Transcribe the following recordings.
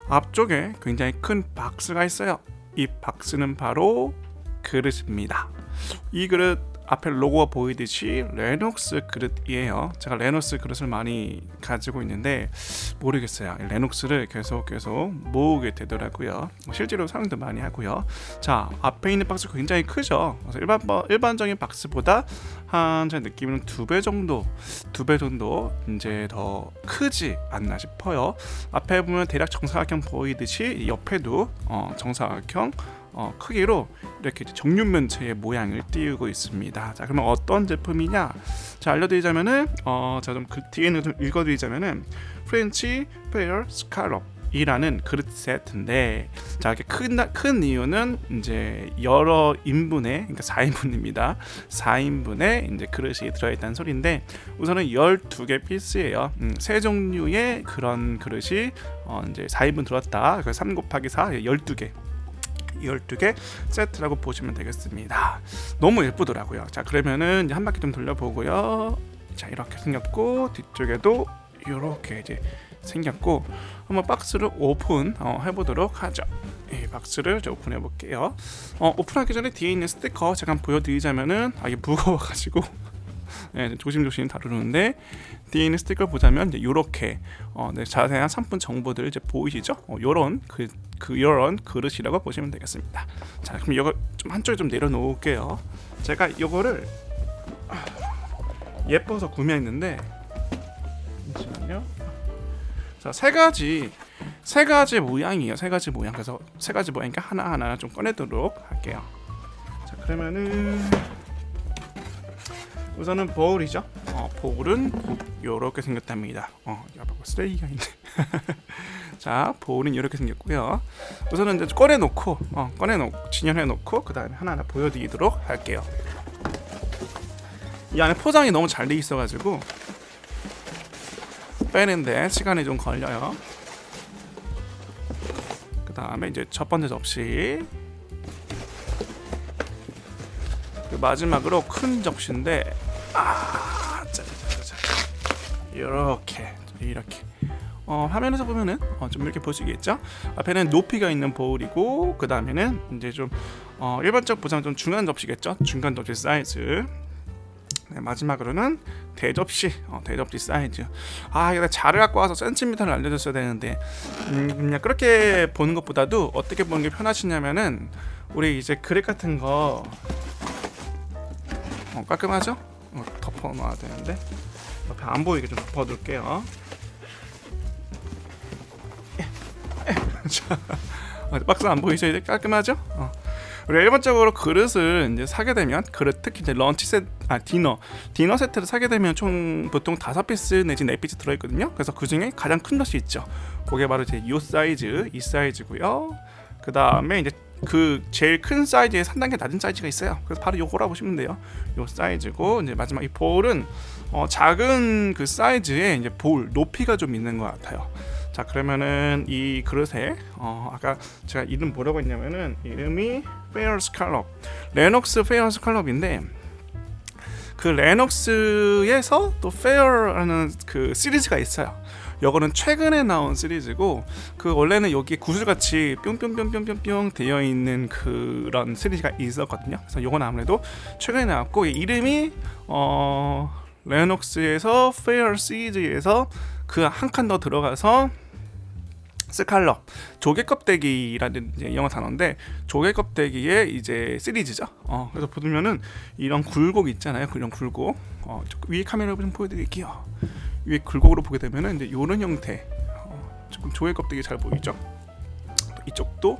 앞쪽에 굉장히 큰 박스가 있어요. 이 박스는 바로 그릇입니다. 이 그릇 앞에 로고가 보이듯이 레녹스 그릇이에요. 제가 레녹스 그릇을 많이 가지고 있는데 모르겠어요. 레녹스를 계속 모으게 되더라고요. 실제로 사용도 많이 하고요. 자, 앞에 있는 박스 굉장히 크죠. 그래서 일반적인 박스보다 한 제 느낌은 두 배 정도 이제 더 크지 않나 싶어요. 앞에 보면 대략 정사각형 보이듯이 옆에도 정사각형 크기로 이렇게 정육면체의 모양을 띄우고 있습니다. 자, 그러면 어떤 제품이냐? 자, 알려드리자면은 제가 좀 뒤에는 좀 읽어드리자면은 프렌치 페어 스칼롭 이라는 그릇 세트인데, 자, 이렇게 큰 이유는 이제 여러 인분의, 그러니까 4인분입니다. 4인분의 이제 그릇이 들어있다는 소리인데, 우선은 12개 피스예요. 세 종류의 그런 그릇이 이제 4인분 들었다. 그래서 3 곱하기 4, 12개 세트라고 보시면 되겠습니다. 너무 예쁘더라고요. 자, 그러면은 이제 한 바퀴 좀 돌려보고요. 자, 이렇게 생겼고, 뒤쪽에도 이렇게 이제 생겼고, 한번 박스를 오픈 해보도록 하죠. 이 박스를 저 오픈해 볼게요. 오픈하기 전에 뒤에 있는 스티커 제가 한번 보여드리자면은, 이게 무거워가지고 네, 조심조심 다루는데, 뒤에 있는 스티커를 보자면 이제 이렇게 네, 자세한 상품 정보들 이제 보이시죠? 요런 요런 그릇이라고 보시면 되겠습니다. 자, 그럼 이거 좀 한쪽에 좀 내려놓을게요. 제가 이거를 예뻐서 구매했는데, 잠시만요. 자, 세 가지 모양이에요. 세 가지 모양. 그래서 세 가지 모양이니까 하나하나 좀 꺼내도록 할게요. 자, 그러면은 우선은 보울이죠. 보울은 이렇게 생겼답니다. 쓰레기가 있네. 자, 보울은 이렇게 생겼고요. 우선은 이제 꺼내놓고 진열해놓고 그 다음에 하나하나 보여드리도록 할게요. 이 안에 포장이 너무 잘 돼 있어가지고 빼는데 시간이 좀 걸려요. 그 다음에 이제 첫 번째 접시, 마지막으로 큰 접시인데, 이렇게 화면에서 보면은 좀 이렇게 보시겠죠? 앞에는 높이가 있는 보울이고, 그 다음에는 이제 좀 일반적 보상 좀 중간 접시겠죠? 중간 접시 사이즈. 네, 마지막으로는 대접시 사이즈. 이거 자를 갖고 와서 센티미터를 알려줬어야 되는데, 그냥 그렇게 보는 것보다도 어떻게 보는 게 편하시냐면은, 우리 이제 그릇 같은 거 깔끔하죠? 덮어 놔야 되는데, 옆에 안 보이게 좀 덮어 둘게요. 자, 박스 안 보이죠? 이제 깔끔하죠? 우리 일반적으로 그릇을 이제 사게 되면, 그릇 특히 이제 디너 세트를 사게 되면 총 보통 5피스 내지 4피스 들어있거든요. 그래서 그 중에 가장 큰 것이 있죠. 그게 바로 이제 이 사이즈고요. 그 다음에 이제 그 제일 큰 사이즈에 3단계 낮은 사이즈가 있어요. 그래서 바로 요거라고 보시면 돼요. 요 사이즈고, 이제 마지막 이 볼은 작은 그 사이즈에 이제 볼 높이가 좀 있는 것 같아요. 자, 그러면은 이 그릇에 아까 제가 이름 뭐라고 했냐면은, 이름이 페어 스칼롭, 레녹스 페어 스칼롭인데, 그 레녹스에서 또 페어라는 그 시리즈가 있어요. 요거는 최근에 나온 시리즈고, 그 원래는 여기 구슬같이 뿅뿅뿅뿅뿅뿅 되어 있는 그런 시리즈가 있었거든요. 그래서 요건 아무래도 최근에 나왔고, 이름이 레녹스에서 페어 시리즈에서 그 한 칸 더 들어가서 스칼럽, 조개 껍데기라는 이제 영어 단어인데, 조개 껍데기의 이제 시리즈죠. 그래서 보면은 이런 굴곡 있잖아요. 이런 굴곡. 위에 카메라로 좀 보여드릴게요. 위에 굴곡으로 보게 되면은 이제 이런 형태, 조금 조개 껍데기 잘 보이죠? 이쪽도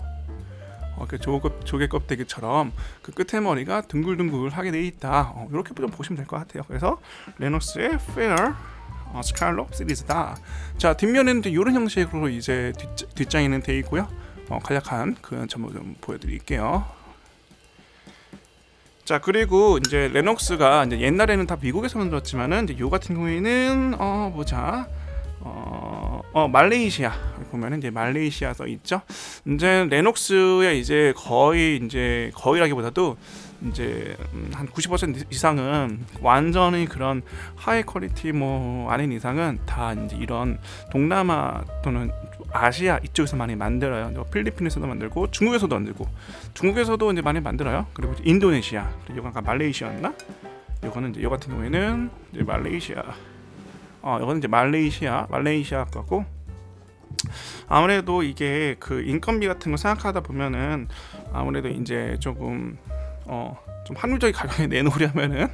조개 껍데기처럼 그 끝에 머리가 둥글둥글하게 돼 있다. 이렇게 좀 보시면 될 것 같아요. 그래서 레녹스의 페어 스칼롭 시리즈다. 자, 뒷면에는 이런 형식으로 이제 뒷장에는 돼 있고요. 간략한 그 전부 좀 보여드릴게요. 자, 그리고 이제 레녹스가 이제 옛날에는 다 미국에서 만들었지만은, 이제 요 같은 경우에는 말레이시아 보면은 이제 말레이시아 써 있죠. 이제 레녹스의 이제 거의라기보다도 이제 한 90% 이상은 완전히 그런 하이 퀄리티 아닌 이상은 다 이제 이런 동남아 또는 아시아 이쪽에서 많이 만들어요. 필리핀에서도 만들고 중국에서도 만들고 중국에서도 이제 많이 만들어요. 그리고 인도네시아, 그리고 이거 아까 말레이시아였나? 이거는 이제 이 같은 경우에는 이제 말레이시아. 이거는 이제 말레이시아 거고. 아무래도 이게 그 인건비 같은 거 생각하다 보면은 아무래도 이제 조금 좀 합리적인 가격에 내놓으려면은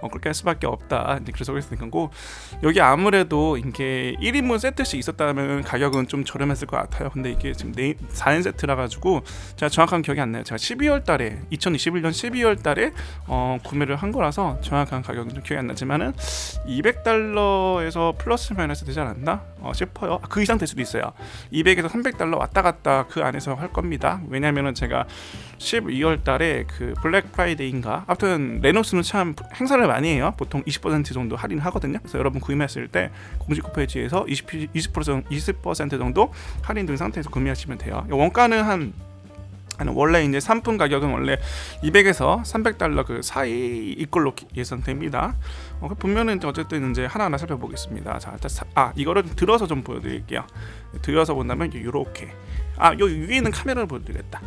그렇게 할 수밖에 없다. 이제 그래서 그랬을 거고, 여기 아무래도 이게 1인분 세트씩 있었다면 가격은 좀 저렴했을 것 같아요. 근데 이게 지금 4인 세트라 가지고 제가 정확한 기억이 안 나요. 제가 2021년 12월 달에 구매를 한 거라서 정확한 가격은 좀 기억이 안 나지만은 $200에서 플러스 마이너스 되지 않았나 싶어요. 그 이상 될 수도 있어요. 200에서 $300 왔다 갔다 그 안에서 할 겁니다. 왜냐면은 제가 12월 달에 그 블랙 프라이데이인가, 아무튼 레녹스는 참 행사를 많이 해요. 보통 20% 정도 할인하거든요. 그래서 여러분 구매했을 때 공식 홈페이지에서 20% 정도 할인된 상태에서 구매하시면 돼요. 원가는 원래 이제 상품 가격은 원래 200에서 $300 그 사이일 걸로 예상됩니다. 보면은 어쨌든 이제 하나하나 살펴보겠습니다. 자, 일단 이거를 들어서 좀 보여드릴게요. 들어서 본다면 이렇게 요 위에 있는 카메라를 보여드리겠다.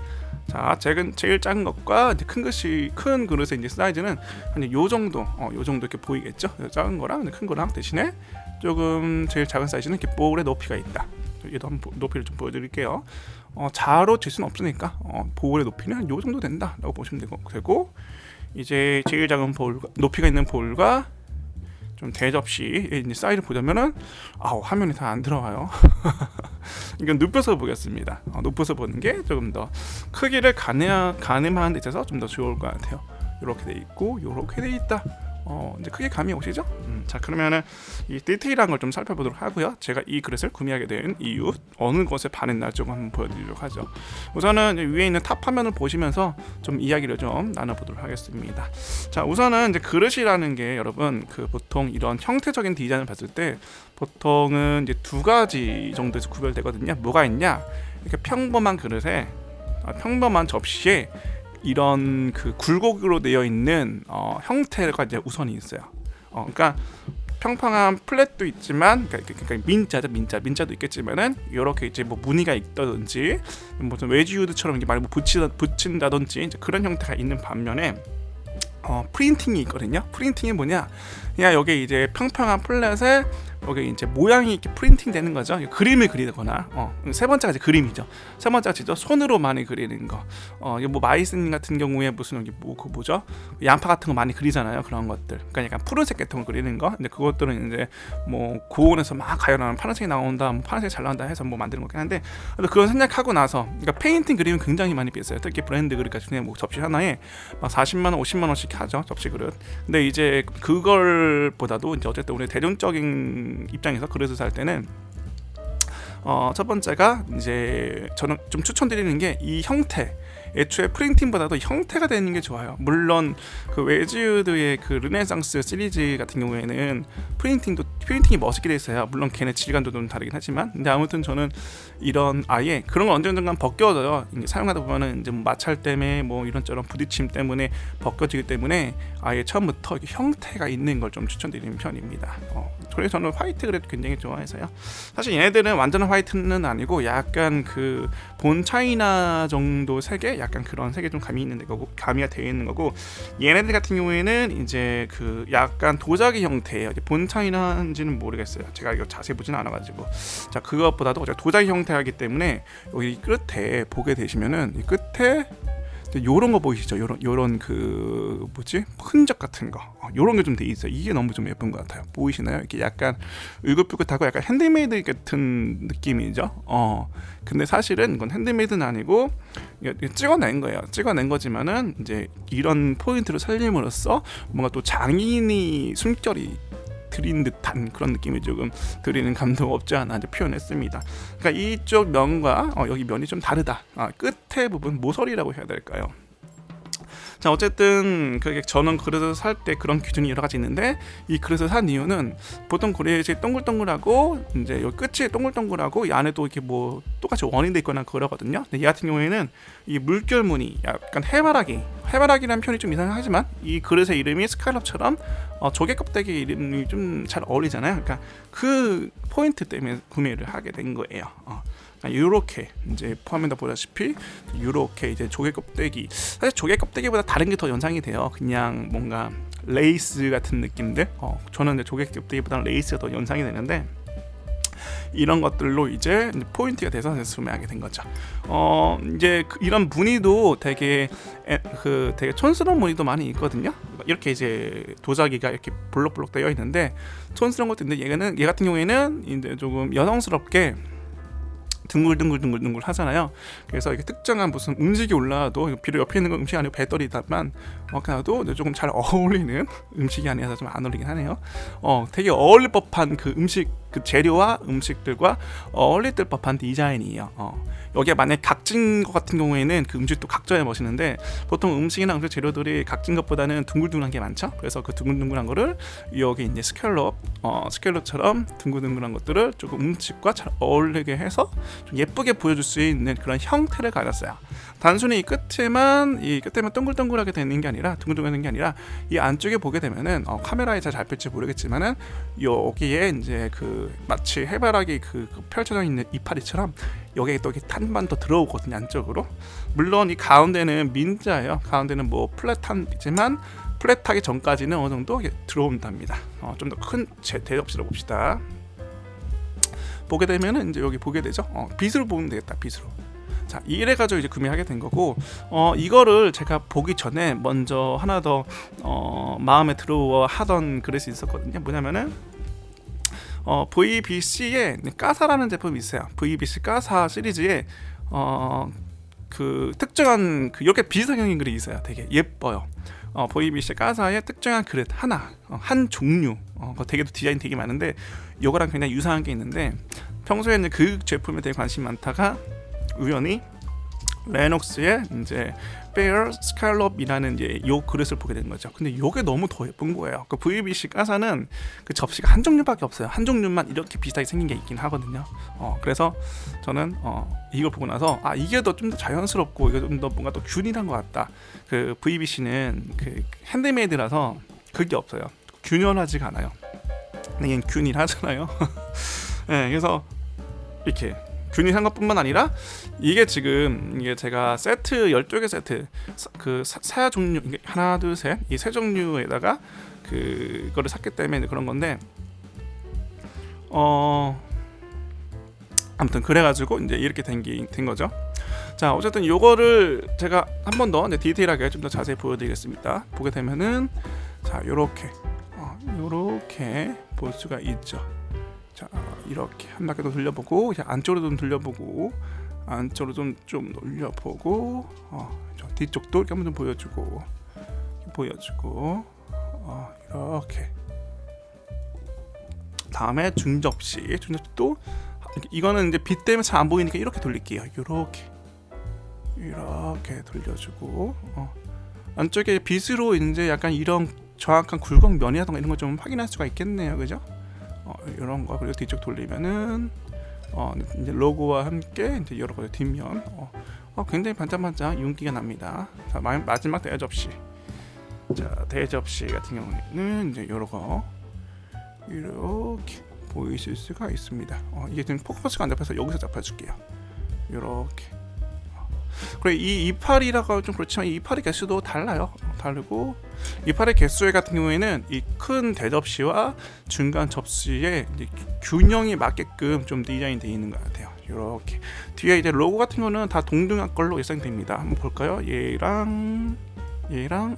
자, 제일 작은 것과 이제 큰 그릇의 이제 사이즈는 한 요 정도, 요 정도 이렇게 보이겠죠? 작은 거랑 큰 거랑 대신에 조금 제일 작은 사이즈는 이렇게 볼의 높이가 있다. 얘도 한번 높이를 좀 보여드릴게요. 자로 잴 수는 없으니까 볼의 높이는 한 요 정도 된다라고 보시면 되고, 이제 제일 작은 볼, 높이가 있는 볼과 좀 대접시 이제 사이즈 보자면은 화면이 다 안 들어가요. 이건 눕혀서 보겠습니다. 눕혀서 보는 게 조금 더 크기를 가늠하는 데 있어서 좀 더 좋을 것 같아요. 이렇게 돼 있고 이렇게 돼 있다. 이제 크게 감이 오시죠? 자, 그러면은 이 디테일한 걸 좀 살펴보도록 하고요. 제가 이 그릇을 구매하게 된 이유, 어느 것에 반했나 좀 한번 보여드리도록 하죠. 우선은 위에 있는 탑 화면을 보시면서 좀 이야기를 좀 나눠보도록 하겠습니다. 자, 우선은 이제 그릇이라는 게 여러분 보통 이런 형태적인 디자인을 봤을 때 보통은 이제 두 가지 정도에서 구별되거든요. 뭐가 있냐? 이렇게 평범한 그릇에 평범한 접시에 이런 그 굴곡으로 되어 있는 형태가 이제 우선이 있어요. 그러니까 평평한 플랫도 있지만, 그러니까 민자도 있겠지만은 이렇게 이제 뭐 무늬가 있다든지 무슨 웨지우드처럼 이게 많이 붙인다든지 이제 그런 형태가 있는 반면에 프린팅이 있거든요. 프린팅이 뭐냐? 그냥 여기 이제 평평한 플랫에 여기 이제 모양이 이렇게 프린팅 되는 거죠. 그림을 그리거나 세 번째가 이제 그림이죠. 세 번째가 진짜 손으로 많이 그리는 거. 뭐 마이슨 같은 경우에 무슨 여기 뭐죠? 양파 같은 거 많이 그리잖아요. 그런 것들. 그러니까 약간 푸른색 계통을 그리는 거. 근데 그것들은 이제 뭐 고온에서 막 가열하면 파란색이 나온다, 뭐 파란색이 잘 나온다 해서 뭐 만드는 거긴 한데, 그건 생략하고 나서, 그러니까 페인팅 그림은 굉장히 많이 비싸요. 특히 브랜드 그릇 같은 경우에 뭐 접시 하나에 막 40만 원, 50만 원씩 하죠. 접시 그릇. 근데 이제 그걸보다도 이제 어쨌든 우리 대중적인 입장에서 그릇을 살 때는 첫 번째가 이제 저는 좀 추천드리는 게 이 형태, 애초에 프린팅보다도 형태가 되는 게 좋아요. 물론 그 웨지우드의 그 르네상스 시리즈 같은 경우에는 프린팅이 멋있게 돼 있어요. 물론 걔네 질감도 좀 다르긴 하지만, 근데 아무튼 저는 이런 아예 그런 거 언젠간 벗겨져요. 이제 사용하다 보면은 이제 뭐 마찰 때문에 뭐 이런저런 부딪힘 때문에 벗겨지기 때문에 아예 처음부터 이렇게 형태가 있는 걸 좀 추천드리는 편입니다. 그래서 저는 화이트 그래도 굉장히 좋아해서요. 사실 얘네들은 완전한 화이트는 아니고 약간 그 본 차이나 정도 색에 약간 그런 색이 좀 가미가 되어 있는 거고, 얘네들 같은 경우에는 이제 그 약간 도자기 형태예요. 본 차이나인지는 모르겠어요. 제가 이거 자세히 보지는 않아가지고. 자, 그것보다도 도자기 형태이기 때문에 여기 끝에 보게 되시면은 이 끝에 요런 거 보이시죠? 요런 그 뭐지? 흔적 같은 거. 요런 게 좀 돼 있어요. 이게 너무 좀 예쁜 것 같아요. 보이시나요? 이렇게 약간 울긋불긋하고 약간 핸드메이드 같은 느낌이죠. 근데 사실은 이건 핸드메이드는 아니고 찍어낸 거예요. 찍어낸 거지만은 이제 이런 포인트를 살림으로써 뭔가 또 장인이 숨결이 드린 듯한 그런 느낌이 조금 드리는 감도 없지 않아 표현했습니다. 그러니까 이쪽 면과 여기 면이 좀 다르다. 끝에 부분 모서리라고 해야 될까요? 자, 어쨌든 그게 저는 그릇을 살 때 그런 기준이 여러 가지 있는데, 이 그릇을 산 이유는 보통 그릇이 동글동글하고 이제 요 끝이 동글동글하고 이 안에도 이렇게 뭐 똑같이 원이 돼 있거나 그러거든요. 근데 이 같은 경우에는 이 물결 무늬, 약간 해바라기 해바라기라는 표현이 좀 이상하지만 이 그릇의 이름이 스칼럽처럼 조개 껍데기 이름이 좀 잘 어울리잖아요. 그러니까 그 포인트 때문에 구매를 하게 된 거예요. 이렇게 이제 화면에 보다시피 이렇게 이제 조개 껍데기, 사실 조개 껍데기보다 다른 게 더 연상이 돼요. 그냥 뭔가 레이스 같은 느낌들. 저는 이제 조개 껍데기보다는 레이스가 더 연상이 되는데, 이런 것들로 이제 포인트가 돼서 구매하게 된 거죠. 이제 이런 무늬도 되게 되게 촌스러운 무늬도 많이 있거든요. 이렇게 이제 도자기가 이렇게 볼록볼록 되어 있는데 촌스러운 것도 있는데, 얘 같은 경우에는 이제 조금 여성스럽게 둥글둥글 하잖아요. 그래서 이게 특정한 무슨 음식이 올라와도, 비록 옆에 있는 건 음식이 아니고 배터리다만 그래도 조금 잘 어울리는 음식이 아니라서 좀 안 어울리긴 하네요. 되게 어울릴 법한 그 음식, 그 재료와 음식들과 어울릴 법한 디자인이에요. 여기에 만약 각진 것 같은 경우에는 그 음식도 각져야 멋있는데, 보통 음식이나 음식 재료들이 각진 것보다는 둥글둥글한 게 많죠. 그래서 그 둥글둥글한 거를 여기 이제 스캘럽처럼 둥글둥글한 것들을 조금 음식과 잘 어울리게 해서 좀 예쁘게 보여줄 수 있는 그런 형태를 가졌어요. 단순히 이 끝에만 동글동글하게 되는 게 아니라, 둥글둥글한 게 아니라, 이 안쪽에 보게 되면은 카메라에 잘 잡힐지 모르겠지만은 여기에 이제 그 마치 해바라기 그 펼쳐져 있는 이파리처럼 여기에 또 한 번 더 들어오거든요, 안쪽으로. 물론 이 가운데는 민자예요. 가운데는 뭐 플랫하지만 플랫하기 전까지는 어느 정도 들어온답니다. 좀 더 큰 대접시로 봅시다. 보게 되면은 이제 여기 보게 되죠. 빛으로 보면 되겠다, 빛으로. 자, 이래가지고 이제 구매하게 된 거고, 이거를 제가 보기 전에 먼저 하나 더 마음에 들어 하던 그릇이 있었거든요. 뭐냐면은 VBC에 까사라는 제품이 있어요. VBC 까사 시리즈에 그 특정한 이렇게 비상형인 그릇이 있어요. 되게 예뻐요. VBC 까사의 특정한 그릇 하나, 한 종류. 되게 디자인 되게 많은데 이거랑 굉장히 유사한 게 있는데, 평소에는 그 제품에 대해 관심이 많다가 우연히 레녹스의 이제 페어 스칼롭이라는 이제 요 그릇을 보게 된 거죠. 근데 요게 너무 더 예쁜 거예요. 그 VBC 까사는 그 접시가 한 종류밖에 없어요. 한 종류만 이렇게 비슷하게 생긴 게 있긴 하거든요. 그래서 저는 이걸 보고 나서 이게 더 좀 더 자연스럽고 이게 좀 더 뭔가 더 균일한 것 같다. 그 VBC는 그 핸드메이드라서 그게 없어요. 균열하지가 않아요. 근데 얘는 균일하잖아요. 네, 그래서 이렇게 균일한 것뿐만 아니라 이게 제가 세트 12개 세트 그 사 종류, 하나 둘 셋 이 세 종류에다가 그거를 샀기 때문에 그런 건데, 아무튼 그래가지고 이제 이렇게 된 거죠. 자, 어쨌든 요거를 제가 한 번 더 디테일하게 좀 더 자세히 보여드리겠습니다. 보게 되면은 자, 요렇게 볼 수가 있죠. 자, 이렇게 한 바퀴 더 돌려보고, 안쪽으로 좀 돌려보고, 안쪽으로 좀 올려보고, 뒤쪽도 이렇게 한번 좀 보여주고, 이렇게. 다음에 중접시도 이거는 이제 빛 때문에 잘 안 보이니까 이렇게 돌릴게요. 이렇게 돌려주고, 안쪽에 빛으로 이제 약간 이런 정확한 굴곡 면이라던가 이런 거 좀 확인할 수가 있겠네요, 그죠? 이런 거. 그리고 뒤쪽 돌리면은 이제 로고와 함께 이제 여러 가지 뒷면 굉장히 반짝반짝 윤기가 납니다. 자, 마지막 대접시. 자, 대접시 같은 경우에는 이제 여러 거 이렇게 보이실 수가 있습니다. 이게 지금 포커스가 안 잡혀서 여기서 잡아줄게요. 이렇게. 그리고 이 이파리라고 좀 그렇지만 이 이파리 개수도 다르고, 이파리 개수 같은 경우에는 이 큰 대접시와 중간 접시에 이제 균형이 맞게끔 좀 디자인되어 있는 것 같아요. 이렇게 뒤에 이제 로고 같은 거는 다 동등한 걸로 예상됩니다. 한번 볼까요? 얘랑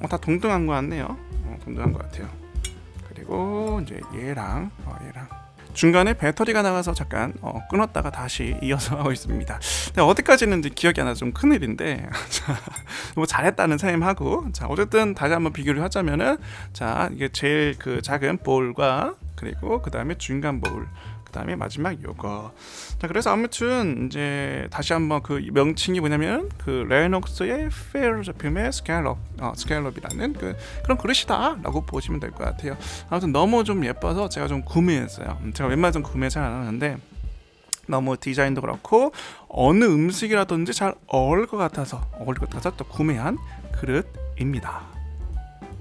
다 동등한 것 같네요. 동등한 것 같아요. 그리고 이제 얘랑 중간에 배터리가 나가서 잠깐 끊었다가 다시 이어서 하고 있습니다. 어디까지는 기억이 안 나서 좀 큰일인데 뭐 잘했다는 셈하고, 자, 어쨌든 다시 한번 비교를 하자면은, 자, 이게 제일 그 작은 볼과 그리고 그 다음에 중간 볼, 그 다음에 마지막 요거. 자, 그래서 아무튼 이제 다시 한번 그 명칭이 뭐냐면 그 레녹스의 페어 제품의 스칼롭이라는 그런 그릇이다라고 보시면 될 것 같아요. 아무튼 너무 좀 예뻐서 제가 좀 구매했어요. 제가 웬만해서 구매 잘 안 하는데 너무 디자인도 그렇고 어느 음식이라든지 잘 어울릴 것 같아서 또 구매한 그릇 입니다.